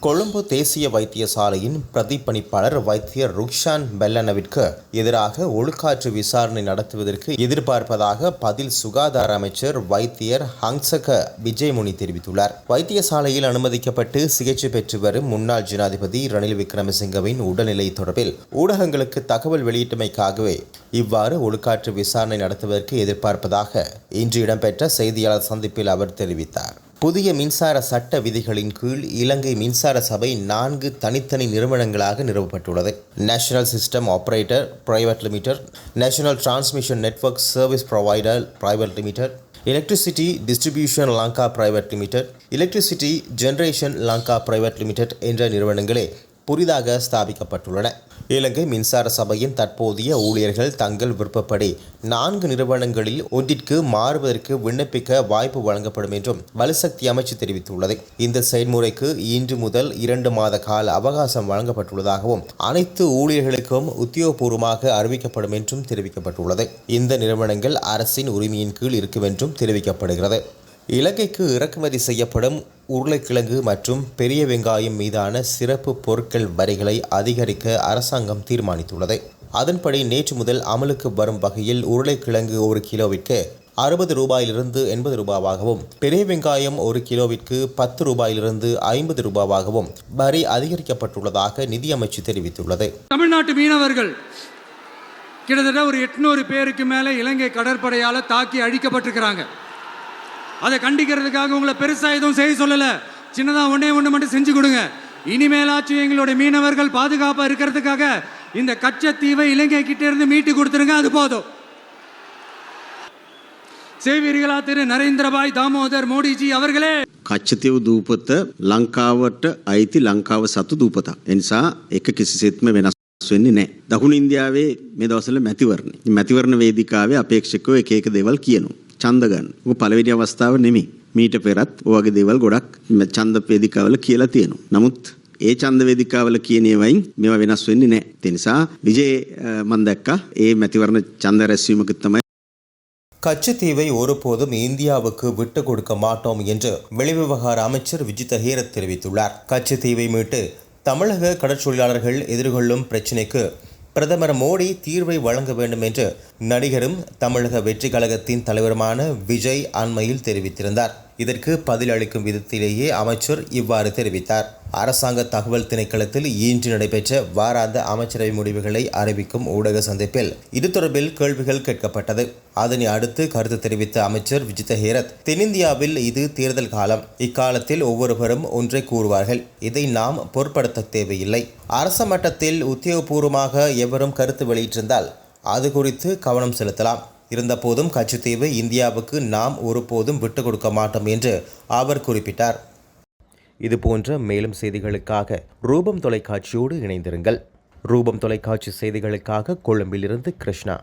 கொழும்பு தேசிய வைத்தியசாலையின் பிரதிப்பணிப்பாளர் வைத்தியர் ருக்ஷான் பெல்லனவிற்கு எதிராக ஒழுக்காற்று விசாரணை நடத்துவதற்கு எதிர்பார்ப்பதாக பதில் சுகாதார அமைச்சர் வைத்தியர் ஹங்சக விஜயமுனி தெரிவித்துள்ளார். வைத்தியசாலையில் அனுமதிக்கப்பட்டு சிகிச்சை பெற்று வரும் முன்னாள் ஜனாதிபதி ரணில் விக்ரமசிங்கவின் உடல்நிலை தொடர்பில் ஊடகங்களுக்கு தகவல் வெளியிட்டமைக்காகவே இவ்வாறு ஒழுக்காற்று விசாரணை நடத்துவதற்கு எதிர்பார்ப்பதாக இன்று இடம்பெற்ற செய்தியாளர் சந்திப்பில் அவர் தெரிவித்தார். புதிய மின்சார சட்ட விதிகளின் கீழ் இலங்கை மின்சார சபை 4 தனித்தனி நிறுவனங்களாக நிறுவப்பட்டுள்ளது. National system operator private limited, national transmission network service provider private limited, electricity distribution Lanka private limited, electricity generation Lanka private limited என்ற நிறுவனங்களே புதிதாக ஸ்தாபிக்கப்பட்டுள்ளன. இலங்கை மின்சார சபையின் தற்போதைய ஊழியர்கள் தங்கள் விருப்பப்படி 4 நிறுவனங்களில் ஒன்றிற்கு மாறுவதற்கு விண்ணப்பிக்க வாய்ப்பு வழங்கப்படும் என்றும் வலுசக்தி அமைச்சு தெரிவித்துள்ளது. இந்த செயல்முறைக்கு இன்று முதல் 2 மாத கால அவகாசம் வழங்கப்பட்டுள்ளதாகவும் அனைத்து ஊழியர்களுக்கும் உத்தியோகபூர்வமாக அறிவிக்கப்படும் என்றும் தெரிவிக்கப்பட்டுள்ளது. இந்த நிறுவனங்கள் அரசின் உரிமையின் கீழ் இருக்கும் என்றும் தெரிவிக்கப்படுகிறது. இலங்கைக்கு இறக்குமதி செய்யப்படும் உருளைக்கிழங்கு மற்றும் பெரிய வெங்காயம் மீதான சிறப்பு பொருட்கள் வரிகளை அதிகரிக்க அரசாங்கம் தீர்மானித்துள்ளது. அதன்படி நேற்று முதல் அமலுக்கு வரும் வகையில் உருளைக்கிழங்கு 1 கிலோவிற்கு 60 ரூபாயிலிருந்து 80 ரூபாவாகவும், பெரிய வெங்காயம் 1 கிலோவிற்கு 10 ரூபாயிலிருந்து 50 ரூபாவாகவும் வரி அதிகரிக்கப்பட்டுள்ளதாக நிதியமைச்சு தெரிவித்துள்ளது. தமிழ்நாட்டு மீனவர்கள் கிட்டத்தட்ட ஒரு 800 பேருக்கு மேலே இலங்கை கடற்படையால் தாக்கி அழிக்கப்பட்டிருக்கிறாங்க. அதை கண்டிக்கிறதுக்காக உங்களை பெருசாக எதுவும் செய்ய சொல்லலை, சின்னதாக ஒன்று மட்டும் செஞ்சு கொடுங்க. இனிமேலாச்சும் எங்களுடைய மீனவர்கள் பாதுகாப்பாக இருக்கிறதுக்காக இந்த கச்சத்தீவை இலங்கை கிட்டே இருந்து மீட்டு கொடுத்துருங்க, அது போதும். செய்வீர்களா திரு நரேந்திரபாய் தாமோதர் மோடிஜி அவர்களே? කච්චතීව දූපත ලංකාවට අයිති ලංකාව සතු දූපතක්. ඒ නිසා එක කිසිසේත්ම වෙනස් වෙන්නේ නැහැ. දකුණු ඉන්දියාවේ මේ දවස්වල මැතිවරණ. මැතිවරණ වේදිකාවේ අපේක්ෂකව එක එක දේවල් කියනවා. ඡන්ද ගන්න. ඔක පළවෙනි අවස්ථාව නෙමෙයි. මීට පෙරත් ඔයගේ දේවල් ගොඩක් ඡන්ද වේදිකාවල කියලා තියෙනවා. නමුත් ඒ ඡන්ද වේදිකාවල කියන ඒවායින් මේවා වෙනස් වෙන්නේ නැහැ. ඒ නිසා විජේ මම දැක්කා ඒ මැතිවරණ ඡන්ද රැස්වීමක තමයි கச்சத்தீவை ஒருபோதும் இந்தியாவுக்கு விட்டுக் கொடுக்க மாட்டோம் என்று வெளிவிவகார அமைச்சர் விஜித ஹேரத் தெரிவித்துள்ளார். கச்சத்தீவை மீட்டு தமிழக கடற்தொழிலாளர்கள் எதிர்கொள்ளும் பிரச்சினைக்கு பிரதமர் மோடி தீர்வை வழங்க வேண்டும் என்று நடிகரும் தமிழக வெற்றி கழகத்தின் தலைவருமான விஜய் அண்மையில் தெரிவித்திருந்தார். இதற்கு பதிலளிக்கும் விதத்திலேயே அமைச்சர் இவ்வாறு தெரிவித்தார். அரசாங்க தகவல் திணைக்களத்தில் இன்று நடைபெற்ற வாராந்த அமைச்சரவை முடிவுகளை அறிவிக்கும் ஊடக சந்திப்பில் இது தொடர்பில் கேள்விகள் கேட்கப்பட்டது. அதனை அடுத்து கருத்து தெரிவித்த அமைச்சர் விஜித ஹேரத், தென்னிந்தியாவில் இது தேர்தல் காலம், இக்காலத்தில் ஒவ்வொருவரும் ஒன்றை கூறுவார்கள், இதை நாம் பொருட்படுத்த தேவையில்லை. அரச மட்டத்தில் உத்தியோகபூர்வமாக எவரும் கருத்து வெளியிட்டிருந்தால் அது குறித்து கவனம் செலுத்தலாம். இருந்தபோதும் கச்சத்தீவை இந்தியாவுக்கு நாம் ஒருபோதும் விட்டுக் கொடுக்க மாட்டோம் என்று அவர் குறிப்பிட்டார். இதுபோன்ற மேலும் செய்திகளுக்காக ரூபம் தொலைக்காட்சியோடு இணைந்திருங்கள். ரூபம் தொலைக்காட்சி செய்திகளுக்காக கொழும்பிலிருந்து கிருஷ்ணா.